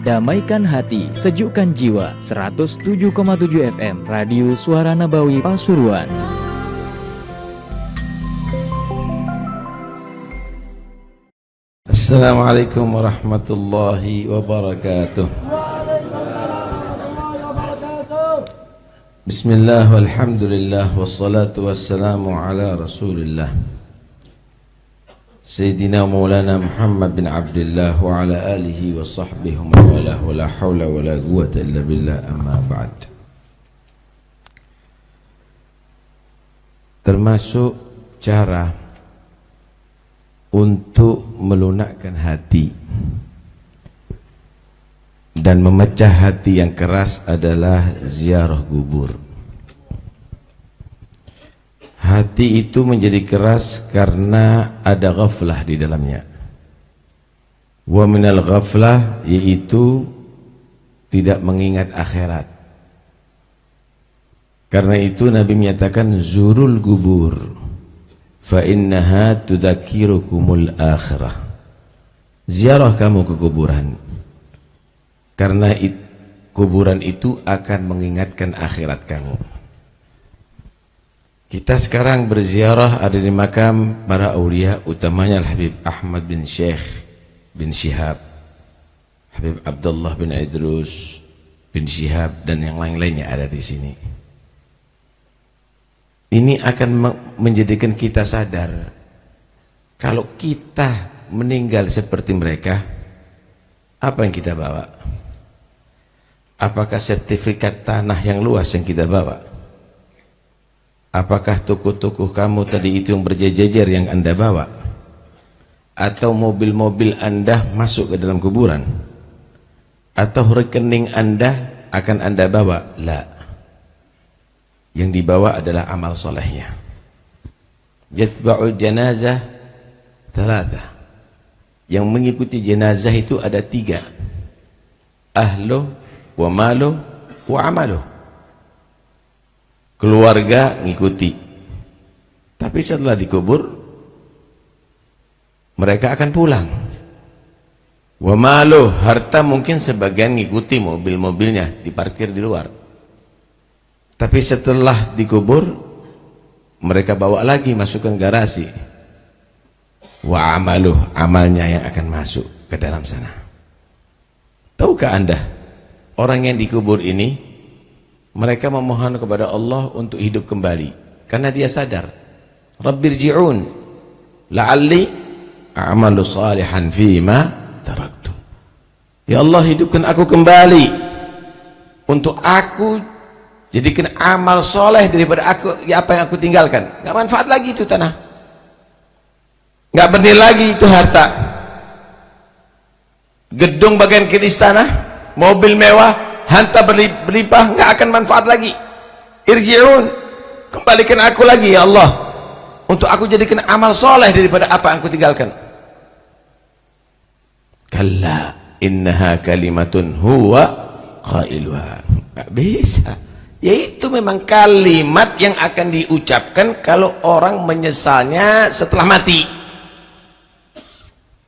damaikan hati, sejukkan jiwa. 107,7 FM Radio Suara Nabawi Pasuruan. Assalamualaikum warahmatullahi wabarakatuh. Bismillah walhamdulillah wassalatu wassalamu ala rasulillah Sayyidina Maulana Muhammad bin Abdullah wa ala alihi wa sahbihi wa wala wa la hawla wa la quwwata illa billah, amma ba'd. Termasuk cara untuk melunakkan hati dan memecah hati yang keras adalah ziarah kubur. Hati itu menjadi keras karena ada ghaflah di dalamnya. Wa minal ghaflah, yaitu tidak mengingat akhirat. Karena itu Nabi menyatakan zurul kubur fa innaha tudzakirukumul akhirah. Ziarah kamu ke kuburan, karena kuburan itu akan mengingatkan akhirat kamu. Kita sekarang berziarah ada di makam para aulia, utamanya Al-Habib Ahmad bin Syekh bin Syihab, Habib Abdullah bin Idrus bin Syihab, dan yang lain-lainnya ada di sini. Ini akan menjadikan kita sadar kalau kita meninggal seperti mereka, apa yang kita bawa? Apakah sertifikat tanah yang luas yang kita bawa? Apakah tuku-tuku kamu tadi itu yang berjejer yang Anda bawa? Atau mobil-mobil Anda masuk ke dalam kuburan? Atau rekening Anda akan Anda bawa? La. Yang dibawa adalah amal solehnya. Yatba'ul janazah thalatha. Yang mengikuti jenazah itu ada 3. Ahlu wa malu wa amalu. Keluarga ngikuti. Tapi setelah dikubur mereka akan pulang. Wa malu, harta mungkin sebagian ngikuti mobil-mobilnya diparkir di luar. Tapi setelah dikubur mereka bawa lagi masukkan garasi. Wa amaluh, amalnya yang akan masuk ke dalam sana. Tahukah Anda, orang yang dikubur ini mereka memohon kepada Allah untuk hidup kembali karena dia sadar, Rabbirji'un la'alli a'malu salihan fima taraktu. Ya Allah, hidupkan aku kembali untuk aku jadikan amal soleh daripada aku, ya apa yang aku tinggalkan. Nggak manfaat lagi itu tanah, nggak bernilai lagi itu harta. Gedung bagian kiri istana, mobil mewah, harta berlimpah, nggak akan manfaat lagi. Irji'un, kembalikan aku lagi ya Allah untuk aku jadikan amal soleh daripada apa yang aku tinggalkan. Kalla innaha kalimatun huwa qailuha. Nggak bisa. Yaitu memang kalimat yang akan diucapkan kalau orang menyesalnya setelah mati.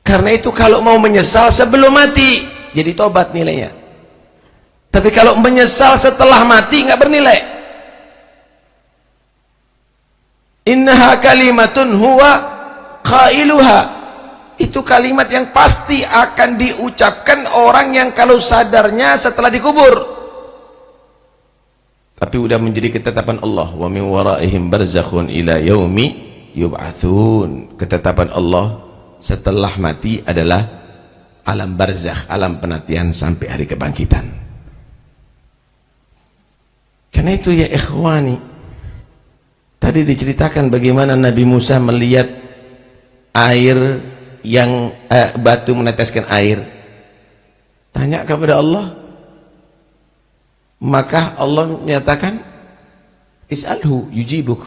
Karena itu kalau mau menyesal sebelum mati jadi tobat nilainya. Tapi kalau menyesal setelah mati nggak bernilai. Innaha kalimatun huwa qailuha. Itu kalimat yang pasti akan diucapkan orang yang kalau sadarnya setelah dikubur. Tapi udah menjadi ketetapan Allah, wa min waraihim barzakhun ila yaumi yub'atsun. Ketetapan Allah setelah mati adalah alam barzakh, alam penantian sampai hari kebangkitan. Karena itu ya ikhwani, tadi diceritakan bagaimana Nabi Musa melihat air yang batu meneteskan air. Tanya kepada Allah, maka Allah menyatakan is'alhu yujibuk.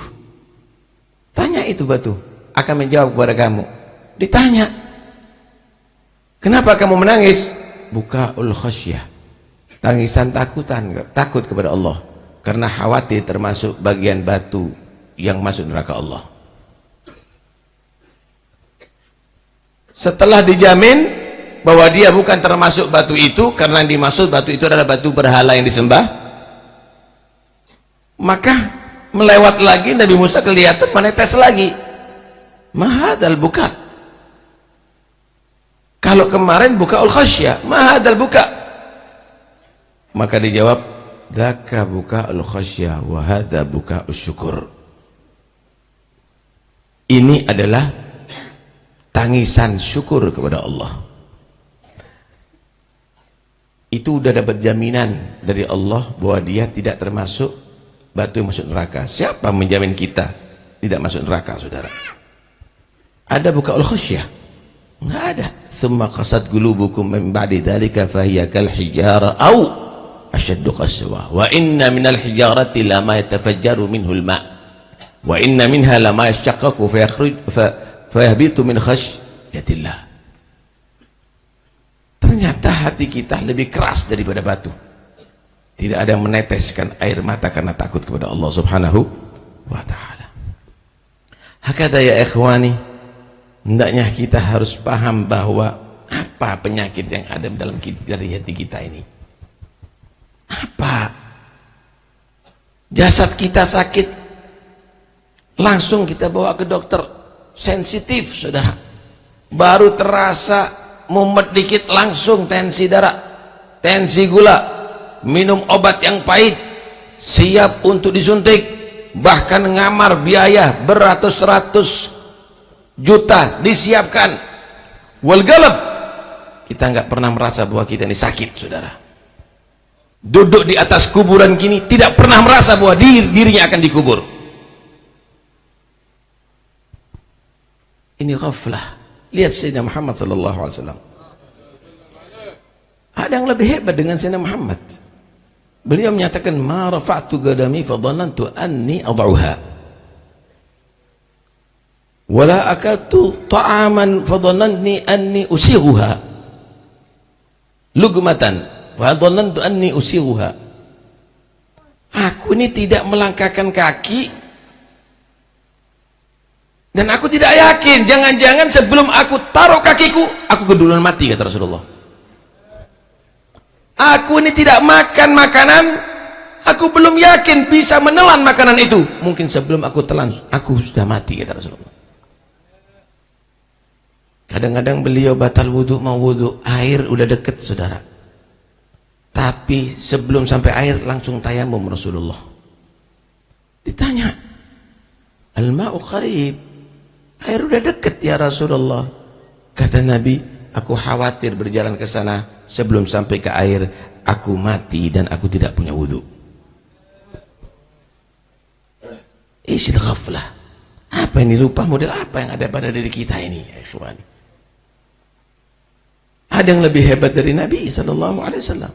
Tanya itu batu, akan menjawab kepada kamu. Ditanya, kenapa kamu menangis? Bukaul khasyah, tangisan takutan, takut kepada Allah karena khawatir termasuk bagian batu yang masuk neraka Allah. Setelah dijamin bahwa dia bukan termasuk batu itu karena yang dimaksud batu itu adalah batu berhala yang disembah, maka melewat lagi Nabi Musa kelihatan menetes lagi. Mahadal buka. Kalau kemarin bukaul khasyah, mahadal buka. Maka dijawab, dzaka bukaul khasyah wa hadza bukaus syukur. Ini adalah tangisan syukur kepada Allah. Itu udah dapat jaminan dari Allah bahwa dia tidak termasuk batu yang masuk neraka. Siapa menjamin kita tidak masuk neraka, saudara? Ada bukaul khasyah? Enggak ada. Tsumma qasat qulubukum min ba'di dzalika fahiya kal hijara aw ashaddu qaswa wa inna minal hijarati lama yatafajjaru minhu al-ma' wa inna minha lama yashaqqaqu fayahbitu min khashyatillah. Ternyata hati kita lebih keras daripada batu. Tidak ada yang meneteskan air mata karena takut kepada Allah Subhanahu wa ta'ala. Hakada ya ikhwani, hendaknya kita harus paham bahwa apa penyakit yang ada dalam dari hati kita ini. Apa? Jasad kita sakit, langsung kita bawa ke dokter. Sensitif, saudara. Baru terasa mumet dikit langsung tensi darah, tensi gula, minum obat yang pahit, siap untuk disuntik, bahkan ngamar biaya beratus-ratus juta disiapkan. Wal galab, kita nggak pernah merasa bahwa kita ini sakit, saudara. Duduk di atas kuburan gini tidak pernah merasa bahwa dirinya akan dikubur. Ini ghaflah. Lihat Sayyidina Muhammad sallallahu alaihi wasallam. Ada yang lebih hebat dengan Sayyidina Muhammad. Beliau menyatakan, "Ma rafa'tu qadami fa dhanantu anni ad'uha. Wa la akaltu ta'aman fa dhananni anni usighuha. Lugmatan fa dhanantu anni usighuha." Aku ini tidak melangkahkan kaki dan aku tidak yakin, jangan-jangan sebelum aku taruh kakiku, aku keduluan mati, kata Rasulullah. Aku ini tidak makan makanan, aku belum yakin bisa menelan makanan itu. Mungkin sebelum aku telan, aku sudah mati, kata Rasulullah. Kadang-kadang beliau batal wudhu, mau wudhu, air udah deket, saudara. Tapi sebelum sampai air, langsung tayamum Rasulullah. Ditanya, al-ma'u qarib, air udah deket ya Rasulullah. Kata Nabi, aku khawatir berjalan ke sana, sebelum sampai ke air aku mati dan aku tidak punya wudhu. Isyil ghaflah. Apa ini, lupa model apa yang ada pada diri kita ini, ya ikhwani? Ada yang lebih hebat dari Nabi sallallahu alaihi wasallam.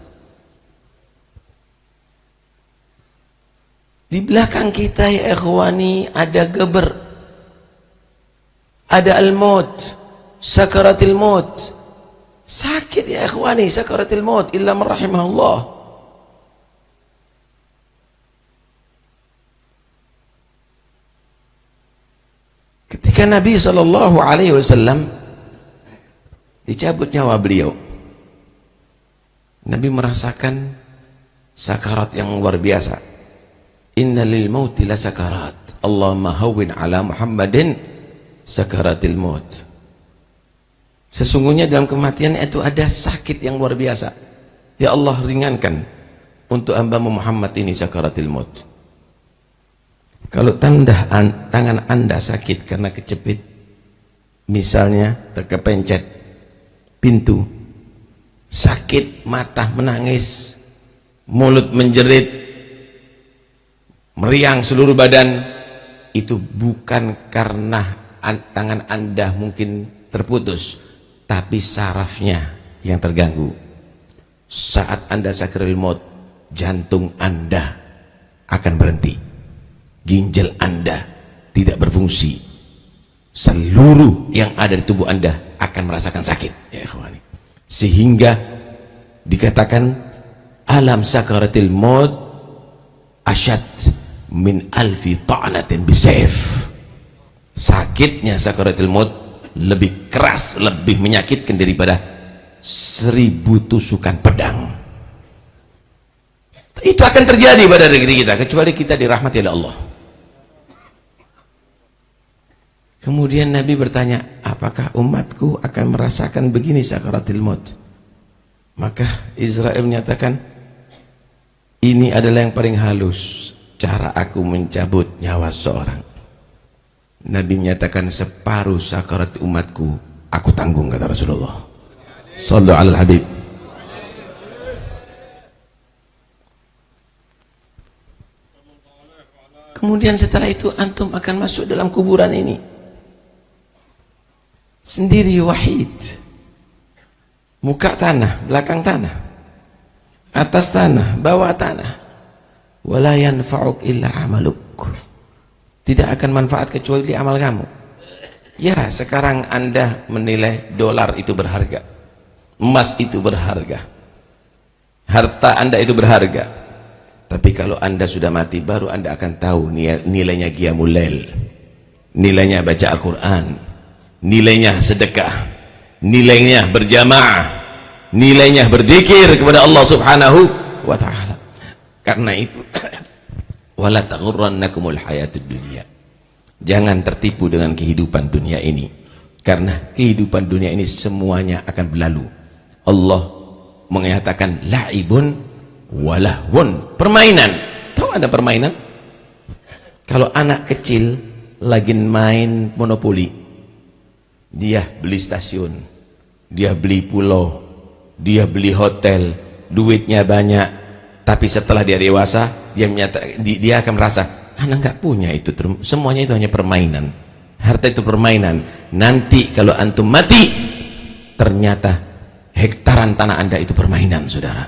Di belakang kita ya ikhwani ada geber, ada al-maut, sakaratil maut. Sakit ya ikhwani, sakaratil maut illa man rahimahullah. Ketika Nabi sallallahu alaihi wasallam dicabut nyawa beliau, Nabi merasakan sakarat yang luar biasa. Inna lil mauti la sakarat, Allahumma hawwin ala Muhammadin sakaratil maut. Sesungguhnya dalam kematian itu ada sakit yang luar biasa. Ya Allah, ringankan untuk hamba-Mu Muhammad ini sakaratil maut. Kalau tangan Anda sakit karena kecepit, misalnya terkepencet pintu, sakit, mata menangis, mulut menjerit, meriang seluruh badan, itu bukan karena tangan Anda mungkin terputus, tapi sarafnya yang terganggu. Saat Anda sakaratul maut, jantung Anda akan berhenti, ginjal Anda tidak berfungsi, seluruh yang ada di tubuh Anda akan merasakan sakit, ya ikhwani. Sehingga dikatakan alam sakaratil maut asyad min alfi ta'natin bisayf. Sakitnya sakaratul maut lebih keras, lebih menyakitkan daripada 1000 tusukan pedang. Itu akan terjadi pada negeri kita, kecuali kita dirahmati oleh Allah. Kemudian Nabi bertanya, apakah umatku akan merasakan begini sakaratil maut? Maka Israel menyatakan, ini adalah yang paling halus cara aku mencabut nyawa seorang. Nabi menyatakan, separuh sakarat umatku aku tanggung, kata Rasulullah sallallahu alaihi habib. Kemudian setelah itu antum akan masuk dalam kuburan ini sendiri, wahid, muka tanah, belakang tanah, atas tanah, bawah tanah. Wala yanfa'uk illa amaluk, tidak akan manfaat kecuali amal kamu. Ya, sekarang Anda menilai dolar itu berharga, emas itu berharga, harta Anda itu berharga. Tapi kalau Anda sudah mati, baru Anda akan tahu nilainya qiyamul lail, nilainya baca Al-Quran, nilainya sedekah, nilainya berjamaah, nilainya berzikir kepada Allah Subhanahu wa ta'ala. Karena itu wala taghurrannakumul hayatud dunya, jangan tertipu dengan kehidupan dunia ini, karena kehidupan dunia ini semuanya akan berlalu. Allah mengatakan la'ibun walahun, permainan. Tahu ada permainan? Kalau anak kecil lagi main monopoli, dia beli stasiun, dia beli pulau, dia beli hotel, duitnya banyak. Tapi setelah dia dewasa, dia akan merasa, anak nggak punya itu, semuanya itu hanya permainan. Harta itu permainan. Nanti kalau antum mati, ternyata hektaran tanah Anda itu permainan, saudara.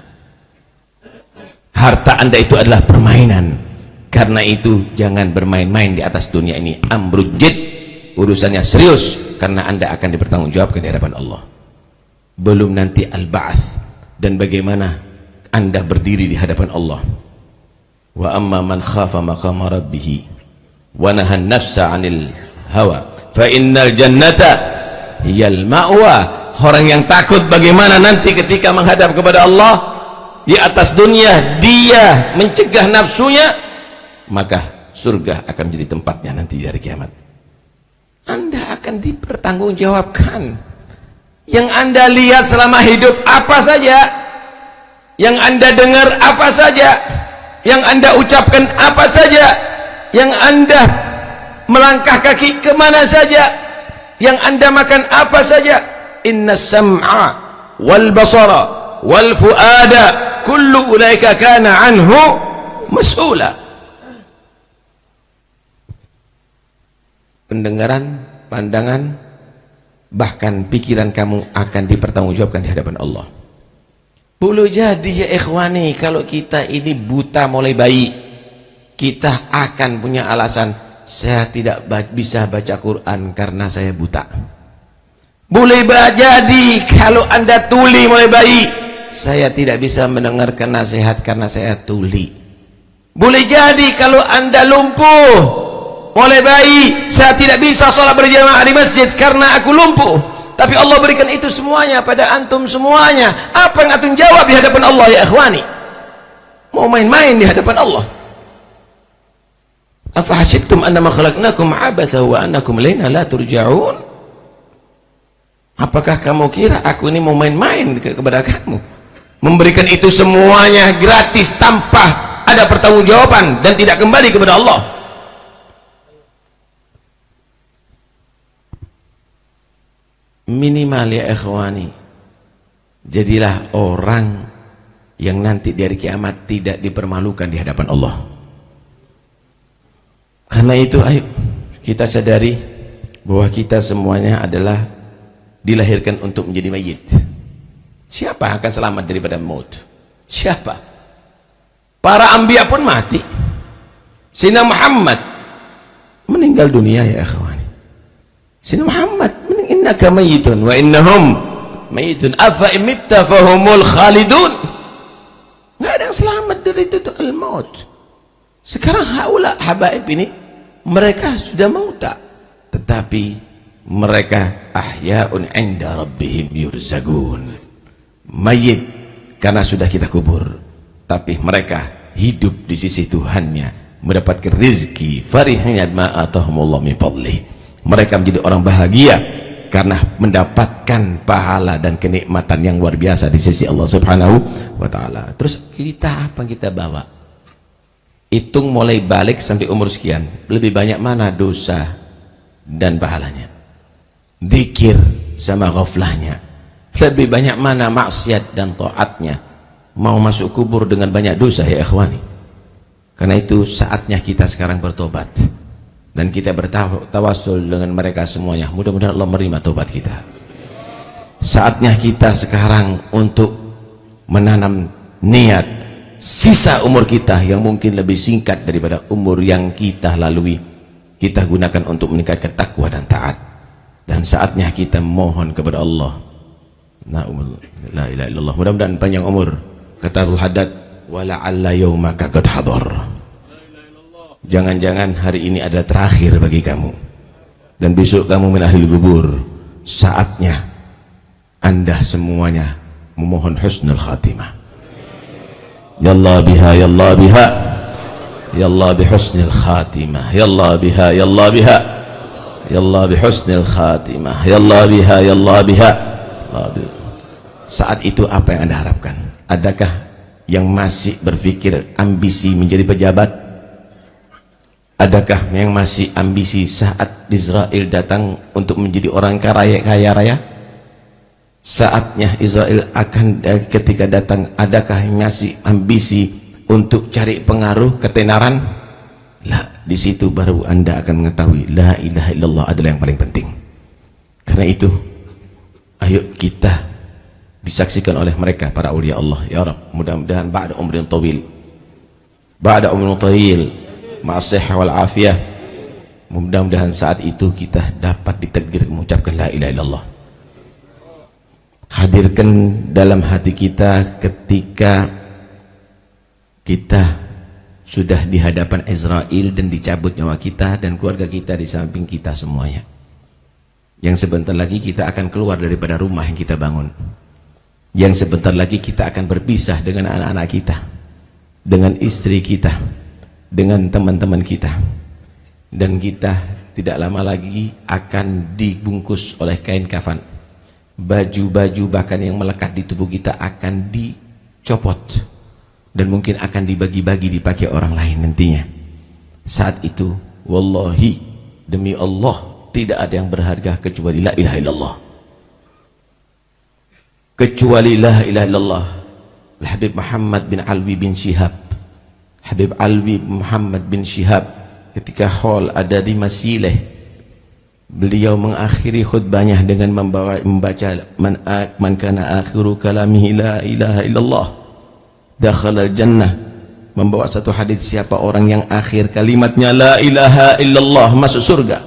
Harta Anda itu adalah permainan. Karena itu jangan bermain-main di atas dunia ini. Amrujid, urusannya serius, karena Anda akan dipertanggungjawabkan di hadapan Allah. Belum nanti al-ba'ats, dan bagaimana Anda berdiri di hadapan Allah. Wa amma man khafa maqama rabbih wa nahan nafsa 'anil hawa fa innal jannata hiyal ma'wa. Orang yang takut bagaimana nanti ketika menghadap kepada Allah di atas dunia, dia mencegah nafsunya, maka surga akan menjadi tempatnya nanti di hari kiamat. Anda akan dipertanggungjawabkan. Yang Anda lihat selama hidup apa saja, yang Anda dengar apa saja, yang Anda ucapkan apa saja, yang Anda melangkah kaki kemana saja, yang Anda makan apa saja. Inna sam'a wal basara wal fuada kullu ulaika kana anhu mas'ula. Pendengaran, pandangan, bahkan pikiran kamu akan dipertanggungjawabkan di hadapan Allah. Boleh jadi ya ikhwani, kalau kita ini buta mulai bayi, kita akan punya alasan, saya tidak bisa baca Quran karena saya buta. Boleh jadi kalau Anda tuli mulai bayi, saya tidak bisa mendengarkan nasihat karena saya tuli. Boleh jadi kalau Anda lumpuh mulai bayi, saya tidak bisa sholat berjamaah di masjid karena aku lumpuh. Tapi Allah berikan itu semuanya pada antum semuanya. Apa yang antum jawab di hadapan Allah ya ikhwani? Mau main-main di hadapan Allah? Afa hasibtum annama khalaqnakum abatha wa annakum ilaina la turja'un? Apakah kamu kira aku ini mau main-main kepada kamu? Memberikan itu semuanya gratis tanpa ada pertanggungjawaban dan tidak kembali kepada Allah. Minimal ya ikhwani, jadilah orang yang nanti di hari kiamat tidak dipermalukan di hadapan Allah. Karena itu ayo kita sadari bahwa kita semuanya adalah dilahirkan untuk menjadi mayit. Siapa yang akan selamat daripada maut? Siapa? Para anbiya pun mati. Sayyidina Muhammad meninggal dunia ya ikhwani. Sayyidina Muhammad, innaka mayitun wa innahum mayitun afa imitta fahumul khalidun. Nggak ada yang selamat dari itu al-maut. Sekarang haula habaib ini, mereka sudah mauta, tetapi mereka ahya'un 'inda rabbihim yurzagun. mayit karena sudah kita kubur, tapi mereka hidup di sisi Tuhannya, mendapatkan rezeki, farihina ma atahumullah min fadlih. Mereka menjadi orang bahagia karena mendapatkan pahala dan kenikmatan yang luar biasa di sisi Allah Subhanahu wa taala. Terus kita apa yang kita bawa? Hitung mulai balik sampai umur sekian, lebih banyak mana dosa dan pahalanya? Zikir sama ghaflahnya. Lebih banyak mana maksiat dan taatnya? Mau masuk kubur dengan banyak dosa ya ikhwani. Karena itu saatnya kita sekarang bertobat dan kita bertawassul dengan mereka semuanya. Mudah-mudahan Allah menerima tobat kita. Saatnya kita sekarang untuk menanam niat sisa umur kita yang mungkin lebih singkat daripada umur yang kita lalui, kita gunakan untuk meningkatkan takwa dan taat. Dan saatnya kita mohon kepada Allah, la ilaha illallah, mudah-mudahan panjang umur. Kata Abdul Haddad, wala'alla yaumaka qad hadar. Jangan-jangan hari ini ada terakhir bagi kamu dan besok kamu min ahlil kubur. Saatnya Anda semuanya memohon husnul khatimah. Ya Allah biha, ya Allah biha, ya Allah bihusnil khatimah, ya Allah biha, ya Allah biha, ya Allah bihusnil khatimah, ya Allah biha, ya Allah biha. Saat itu apa yang Anda harapkan? Adakah yang masih berpikir ambisi menjadi pejabat? Adakah yang masih ambisi saat Israel datang untuk menjadi orang kaya raya? Saatnya Israel akan ketika datang, adakah yang masih ambisi untuk cari pengaruh, ketenaran? Lah, di situ baru Anda akan mengetahui la ilaha illallah adalah yang paling penting. Karena itu, ayo kita disaksikan oleh mereka para aulia Allah. Ya Rabb, mudah-mudahan ba'da umrin tawil, ba'da umrin tawil, ma'asih wal afiyah, mudah-mudahan saat itu kita dapat ditakdir mengucapkan la ilaha illallah. Hadirkan dalam hati kita ketika kita sudah di hadapan Israel dan dicabut nyawa kita dan keluarga kita di samping kita semuanya, yang sebentar lagi kita akan keluar daripada rumah yang kita bangun, yang sebentar lagi kita akan berpisah dengan anak-anak kita, dengan istri kita, dengan teman-teman kita, dan kita tidak lama lagi akan dibungkus oleh kain kafan. Baju-baju bahkan yang melekat di tubuh kita akan dicopot dan mungkin akan dibagi-bagi dipakai orang lain nantinya. Saat itu wallahi, demi Allah, tidak ada yang berharga kecuali la ilaha illallah, kecuali la ilaha illallah. Habib Muhammad bin Alwi bin Syihab, Habib Alwi Muhammad bin Syihab, ketika haul ada di Masileh, beliau mengakhiri khutbahnya dengan membaca man kana akhiru kalamihi la ilaha illallah dakhala jannah, membawa satu hadis, siapa orang yang akhir kalimatnya la ilaha illallah masuk surga.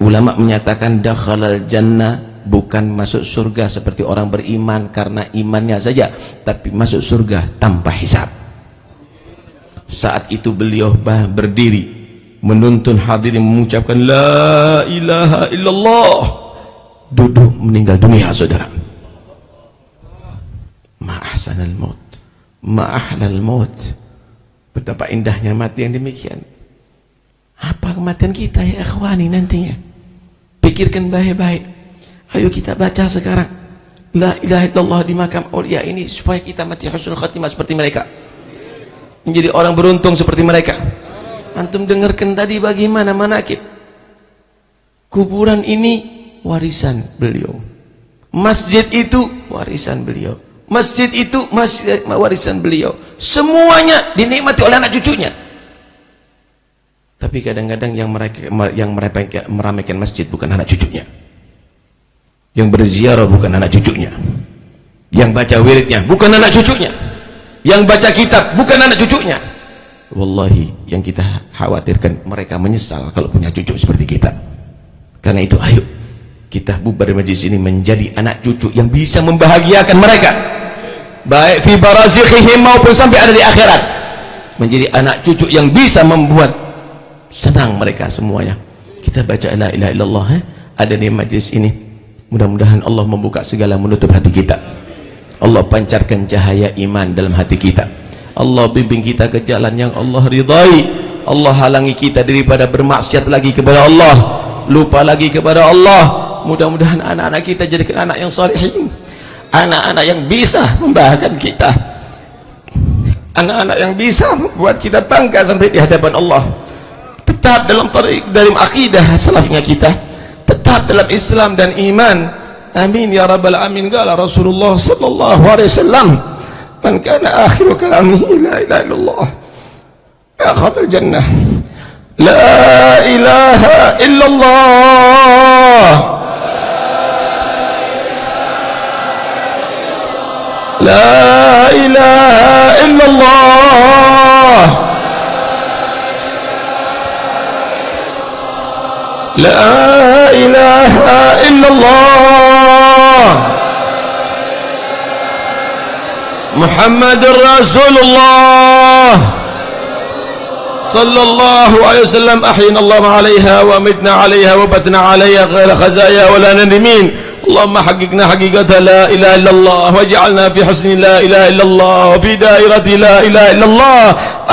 Ulama menyatakan dakhala jannah bukan masuk surga seperti orang beriman karena imannya saja, tapi masuk surga tanpa hisab. Saat itu beliau berdiri menuntun hadirin mengucapkan la ilaha illallah, duduk meninggal dunia. Saudara, ma'ahsanal maut, ma'ahlal maut, betapa indahnya mati yang demikian. Apa kematian kita ya ikhwani nantinya? Pikirkan baik-baik. Ayo kita baca sekarang la ilaha illallah di makam aulia ini supaya kita mati husnul khatimah seperti mereka, menjadi orang beruntung seperti mereka. Antum dengarkan tadi bagaimana manakib. Kuburan ini warisan beliau, masjid itu warisan beliau, masjid itu warisan beliau, semuanya dinikmati oleh anak cucunya. Tapi kadang-kadang yang meramaikan masjid bukan anak cucunya, yang berziarah bukan anak cucunya, yang baca wiridnya bukan anak cucunya, yang baca kitab bukan anak cucunya. Wallahi, yang kita khawatirkan mereka menyesal kalau punya cucu seperti kita. Karena itu ayo kita bubar majlis ini menjadi anak cucu yang bisa membahagiakan mereka, baik fi barazikhihim maupun sampai ada di akhirat, menjadi anak cucu yang bisa membuat senang mereka semuanya. Kita baca la ilaha illallah ada di majlis ini. Mudah-mudahan Allah membuka segala menutup hati kita. Allah pancarkan cahaya iman dalam hati kita. Allah bimbing kita ke jalan yang Allah ridai. Allah halangi kita daripada bermaksiat lagi kepada Allah, lupa lagi kepada Allah. Mudah-mudahan anak-anak kita jadikan anak yang salihin, anak-anak yang bisa membahagiakan kita, anak-anak yang bisa membuat kita bangga sampai di hadapan Allah. Tetap dalam dalam akidah salafnya kita, tetap dalam Islam dan iman. Amin ya rabbal alamin. Qala Rasulullah sallallahu alaihi wasallam, man kana akhiru kalamihi la ilaha illallah dakhala al-jannah. La ilaha illallah, la ilaha illallah, la ilaha illallah, Muhammadur Rasulullah sallallahu alaihi wasallam. Ahyina Allah 'alaiha wa mitna 'alaiha wa batna 'alaiha ghaira khazaya wa la nadimin. Allahumma haqiqna haqiqata la ilaha illallah waj'alna fi husni la ilaha illallah wa fi dairati la ilaha illallah.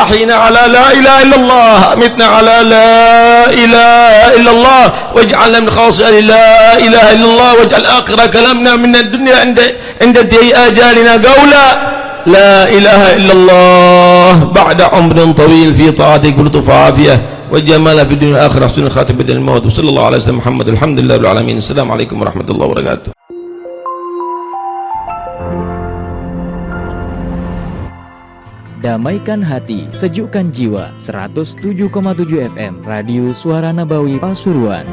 Ahyina 'ala la ilaha illallah, mitna 'ala la ilaha illallah, waj'alna min khawasati la ilaha illallah, waj'al akhir kalamna min ad-dunya inda ajalina qawla لا إله إلا الله بعد عمر طويل في طاعتك ولطف عافية وجمال في الدنيا والآخرة حسن خاتم بدل الموت. وصلى الله على سيدنا محمد. الحمد لله رب العالمين. السلام عليكم ورحمة الله وبركاته. Damaikan hati, sejukkan jiwa. 107,7 FM Radio Suara Nabawi Pasuruan.